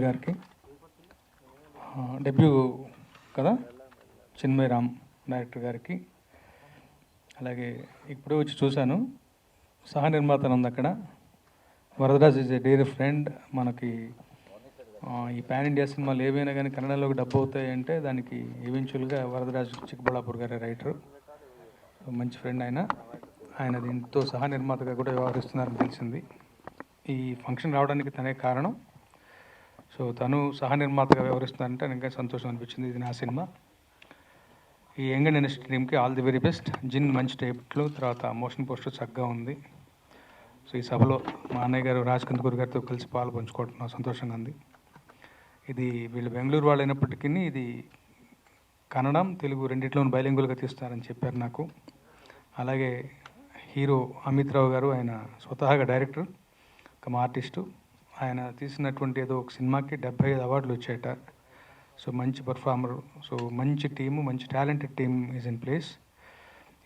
గారికి, డెబ్యూ కదా చిన్మయ్ రామ్ డైరెక్టర్ గారికి, అలాగే ఇప్పుడే వచ్చి చూశాను సహ నిర్మాత ఉంది అక్కడ. Varadaraj is a dear friend. మనకి ఈ పాన్ ఇండియా సినిమాలు ఏవైనా కానీ కన్నడలోకి డబ్బు అవుతాయంటే దానికి ఈవెన్చువల్గా వరదరాజ్ చిక్కబళ్ళాపూర్ గారి రైటరు, మంచి ఫ్రెండ్ ఆయన దీంతో సహ నిర్మాతగా కూడా వ్యవహరిస్తున్నారని తెలిసింది. ఈ ఫంక్షన్ రావడానికి తనే కారణం. సో తను సహ నిర్మాతగా వ్యవహరిస్తున్నారంటే ఇంకా సంతోషం అనిపించింది. ఇది నా సినిమా. ఈ యంగ్ అండ్ ఇండస్ట్రీ టీమ్కి ఆల్ ది వెరీ బెస్ట్. జిన్ మంచి టైప్లో, తర్వాత మోషన్ పోస్టర్ చక్కగా ఉంది. సో ఈ సభలో మా అన్నయ్య గారు రాజ్ కందుకూరి గారితో కలిసి పాలు పంచుకోవడం సంతోషంగా ఉంది. ఇది వీళ్ళు బెంగళూరు వాళ్ళు అయినప్పటికీ ఇది కన్నడం తెలుగు రెండిట్లోనూ బైలింగుల్గా తీస్తారని చెప్పారు నాకు. అలాగే హీరో అమిత్ రావు గారు, ఆయన స్వతహాగా డైరెక్టర్ కమ్ ఆర్టిస్టు. ఆయన తీసినటువంటి ఏదో ఒక సినిమాకి 75 అవార్డులు వచ్చాయట. సో మంచి పర్ఫార్మర్. సో మంచి టీము, మంచి talented team is in place.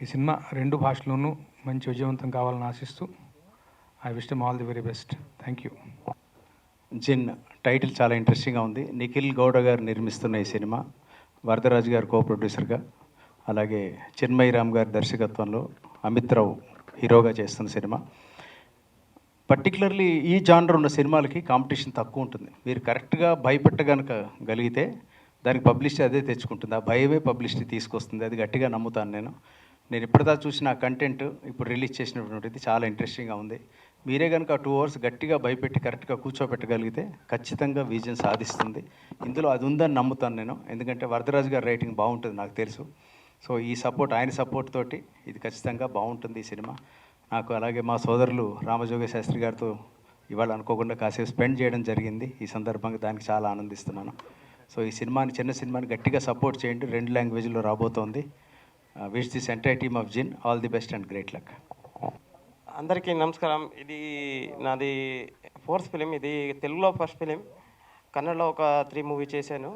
ఈ సినిమా 2 భాషల్లోనూ మంచి విజయవంతం కావాలని ఆశిస్తూ I wish them all the very best. Thank you. Jinn title చాలా ఇంట్రెస్టింగ్గా ఉంది. నిఖిల్ గౌడ గారు నిర్మిస్తున్న ఈ సినిమా, వరదరాజు గారు కో ప్రొడ్యూసర్గా, అలాగే చిన్మయ్ రామ్ గారి దర్శకత్వంలో అమిత్ రావు హీరోగా చేస్తున్న సినిమా. పర్టికులర్లీ ఈ జానర్ ఉన్న సినిమాలకి కాంపిటీషన్ తక్కువ ఉంటుంది. మీరు కరెక్ట్గా భయపెట్టగలిగితే దానికి పబ్లిసిటీ అదే తెచ్చుకుంటుంది. ఆ భయమే పబ్లిసిటీ తీసుకొస్తుంది. అది గట్టిగా నమ్ముతాను నేను ఇప్పటిదా చూసిన కంటెంట్ ఇప్పుడు రిలీజ్ చేసినటువంటిది చాలా ఇంట్రెస్టింగ్గా ఉంది. మీరే కనుక 2 hours గట్టిగా భయపెట్టి కరెక్ట్గా కూర్చోబెట్టగలిగితే ఖచ్చితంగా విజయం సాధిస్తుంది. ఇందులో అది ఉందని నమ్ముతాను నేను. ఎందుకంటే వరదరాజు గారి రైటింగ్ బాగుంటుంది నాకు తెలుసు. సో ఈ సపోర్ట్, ఆయన సపోర్ట్ తోటి ఇది ఖచ్చితంగా బాగుంటుంది ఈ సినిమా. నాకు అలాగే మా సోదరులు రామజోగ శాస్త్రి గారితో ఇవాళ అనుకోకుండా కాసేపు స్పెండ్ చేయడం జరిగింది. ఈ సందర్భంగా దానికి చాలా ఆనందిస్తున్నాను. సో ఈ సినిమాని, చిన్న సినిమాని గట్టిగా సపోర్ట్ చేయండి. 2 లాంగ్వేజ్లో రాబోతోంది. Wish this entire team of Jinn all the best and great luck. అందరికీ నమస్కారం. ఇది నాది 4th ఫిలిం. ఇది తెలుగులో ఫస్ట్ ఫిలిం. కన్నడలో ఒక 3 మూవీ చేశాను.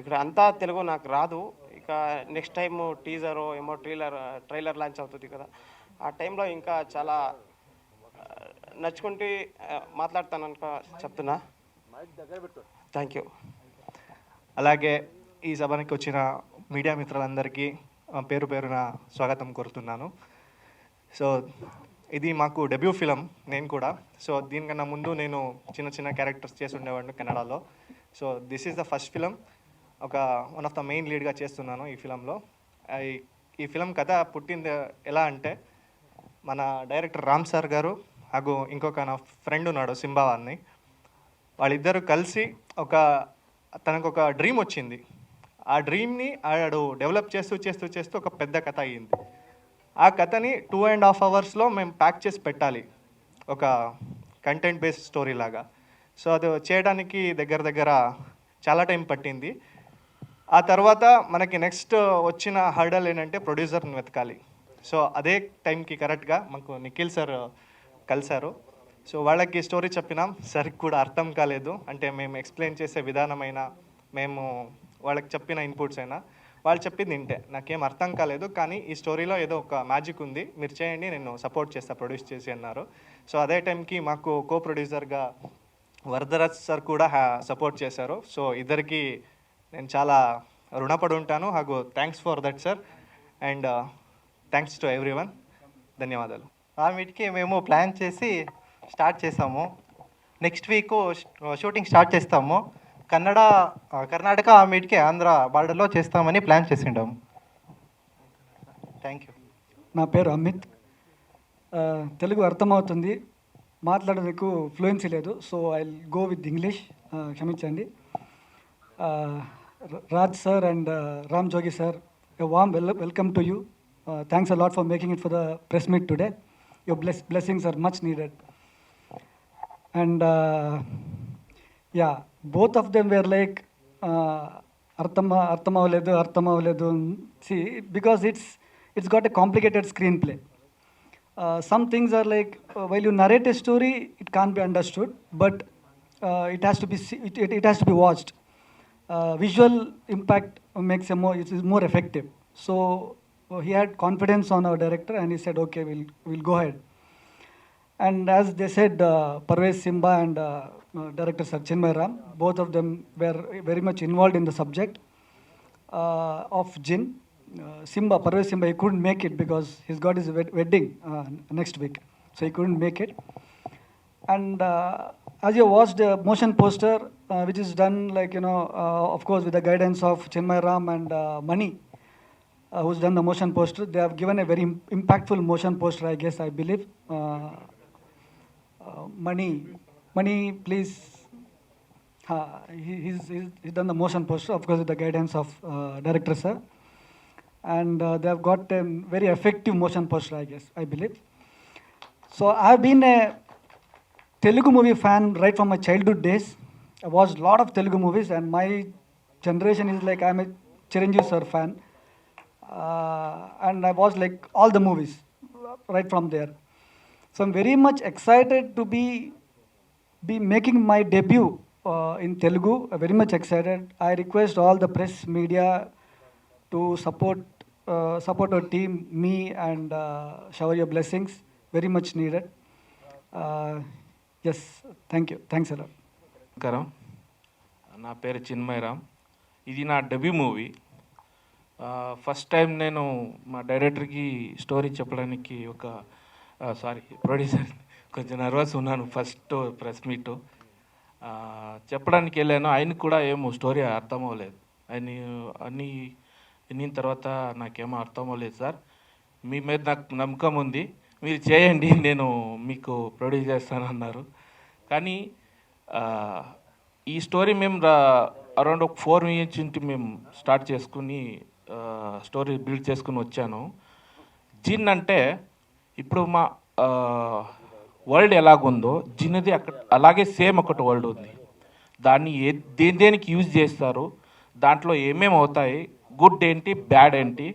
ఇక్కడ అంతా తెలుగు నాకు రాదు. ఇక నెక్స్ట్ టైం టీజర్ ఏమో ట్రైలర్ లాంచ్ అవుతుంది కదా, ఆ టైంలో ఇంకా చాలా నచ్చుకుంటే మాట్లాడతాను అనుకో చెప్తున్నా. Thank you. అలాగే ఈ సభకి వచ్చిన మీడియా మిత్రులందరికీ పేరు పేరున స్వాగతం కోరుతున్నాను. సో ఇది మాకు డెబ్యూ ఫిలం. నేను కూడా దీనికన్నా ముందు నేను చిన్న క్యారెక్టర్స్ చేసి ఉండేవాడిని కన్నడలో. So this is the first film. One of the main లీడ్గా చేస్తున్నాను ఈ ఫిలంలో. ఈ ఫిలం కథ పుట్టింది ఎలా అంటే, మన డైరెక్టర్ రామ్ సార్ గారు ಹಾಗೂ ఇంకొక నా ఫ్రెండ్ ఉన్నాడు సింబా అని, వాళ్ళిద్దరూ కలిసి తనకు ఒక డ్రీమ్ వచ్చింది. ఆ డ్రీమ్ని ఆడు డెవలప్ చేస్తూ ఒక పెద్ద కథ అయ్యింది. ఆ కథని 2.5 hours మేము ప్యాక్ చేసి పెట్టాలి, ఒక కంటెంట్ బేస్డ్ స్టోరీ లాగా. సో అది చేయడానికి దగ్గర చాలా టైం పట్టింది. ఆ తర్వాత మనకి నెక్స్ట్ వచ్చిన హర్డల్ ఏంటంటే ప్రొడ్యూసర్ని వెతకాలి. సో అదే టైంకి కరెక్ట్గా మాకు నిఖిల్ సార్ కలిశారు. సో వాళ్ళకి స్టోరీ చెప్పినాం. సార్కి కూడా అర్థం కాలేదు. అంటే మేము ఎక్స్ప్లెయిన్ చేసే విధానమైనా, మేము వాళ్ళకి చెప్పిన ఇన్పుట్స్ అయినా, వాళ్ళు చెప్పింది వింటే నాకేం అర్థం కాలేదు, కానీ ఈ స్టోరీలో ఏదో ఒక మ్యాజిక్ ఉంది, మీరు చేయండి, నేను సపోర్ట్ చేస్తా ప్రొడ్యూస్ చేసి అన్నారు. సో అదే టైంకి మాకు కో ప్రొడ్యూసర్గా వరదరాజ్ సార్ కూడా సపోర్ట్ చేశారు. సో ఇద్దరికి నేను చాలా రుణపడి ఉంటాను. ಹಾಗೂ thanks for that sir, and thanks to everyone. ధన్యవాదాలు. ఆ మీట్కి మేము ప్లాన్ చేసి స్టార్ట్ చేసాము. నెక్స్ట్ వీక్ షూటింగ్ స్టార్ట్ చేస్తాము. కర్ణాటక ఆ మీట్కి ఆంధ్ర బార్డర్లో చేస్తామని ప్లాన్ చేసిండాము. Thank you. నా పేరు అమిత్. తెలుగు అర్థమవుతుంది, మాట్లాడేందుకు ఫ్లూయెన్సీ లేదు. So I go with English, క్షమించండి. Raj sir and Ram Jogi sir, a warm welcome to you. Thanks a lot for making it for the press meet today. Your blessings are much needed. And yeah, both of them were like arthamavaledu. See, because it's got a complicated screenplay. Some things are like while you narrate a story, it can't be understood, but it has to be watched. Visual impact makes it is more effective. So he had confidence on our director and he said, okay, we'll go ahead. And as they said, Parvez Simba and director Sir Chinmay Ram, both of them were very much involved in the subject of Jinn. Simba, Parvez Simba, he couldn't make it because he's got his wedding next week, so he couldn't make it. And as you watched the motion poster, which is done of course, with the guidance of Chinmay Ram and Mani, who's done the motion poster, they have given a very impactful motion poster, I believe. Mani, please. He's done the motion poster, of course, with the guidance of director sir. And they have got a very effective motion poster, I believe. So I've been a Telugu movie fan right from my childhood days. I watched a lot of Telugu movies, and my generation is like I'm a Chiranjeevi sir fan. And I watched like all the movies right from there. So I'm very much excited to be making my debut in Telugu. I'm very much excited. I request all the press media to support our team, me, and shower your blessings. Very much needed. Yes, thank you. Thanks a lot. నమస్కారం, నా పేరు చిన్మయ్ రామ్. ఇది నా debut movie. First time నేను మా డైరెక్టర్కి story చెప్పడానికి producer కొంచెం నర్వస్ ఉన్నాను. ఫస్ట్ ప్రెస్ మీటు చెప్పడానికి వెళ్ళాను. ఆయనకు కూడా ఏమో స్టోరీ అర్థం అవ్వలేదు. అన్నీ విన్న తర్వాత నాకేమో అర్థం అవ్వలేదు. సార్, మీ మీద నాకు నమ్మకం ఉంది, మీరు చేయండి, నేను మీకు ప్రొడ్యూస్ చేస్తానన్నారు. కానీ ఈ స్టోరీ మేము అరౌండ్ ఒక 4 ఇయర్స్ నుంచి మేము స్టార్ట్ చేసుకుని స్టోరీ బిల్డ్ చేసుకుని వచ్చాను. జిన్ అంటే ఇప్పుడు మా వరల్డ్ ఎలాగుందో జిన్ది అక్కడ అలాగే సేమ్ ఒకటి వరల్డ్ ఉంది. దాన్ని దేనికి యూజ్ చేస్తారు, దాంట్లో ఏమేమి అవుతాయి, గుడ్ ఏంటి, బ్యాడ్ ఏంటి,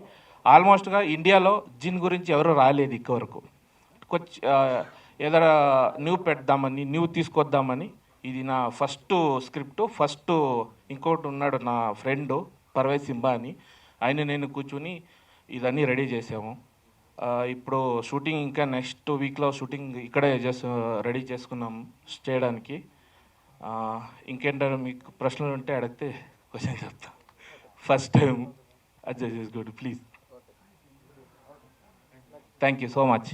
ఆల్మోస్ట్గా ఇండియాలో జిన్ గురించి ఎవరు రాలేదు ఇక్కవరకు. ఏదైనా న్యూ తీసుకొద్దామని ఇది నా ఫస్ట్ స్క్రిప్ట్. ఇంకోటి ఉన్నాడు నా ఫ్రెండ్ పర్వేజ్ సింబా అని, ఆయన నేను కూర్చుని ఇదన్నీ రెడీ చేసాము. ఇప్పుడు షూటింగ్ ఇంకా నెక్స్ట్ వీక్లో షూటింగ్ ఇక్కడే రెడీ చేసుకున్నాం చేయడానికి. ఇంకేంటో మీకు ప్రశ్నలు ఉంటే అడిగితే క్వశ్చన్ చెప్తా. ఫస్ట్ టైం అడ్జస్ట్ చేసుకోండి please. Thank you so much.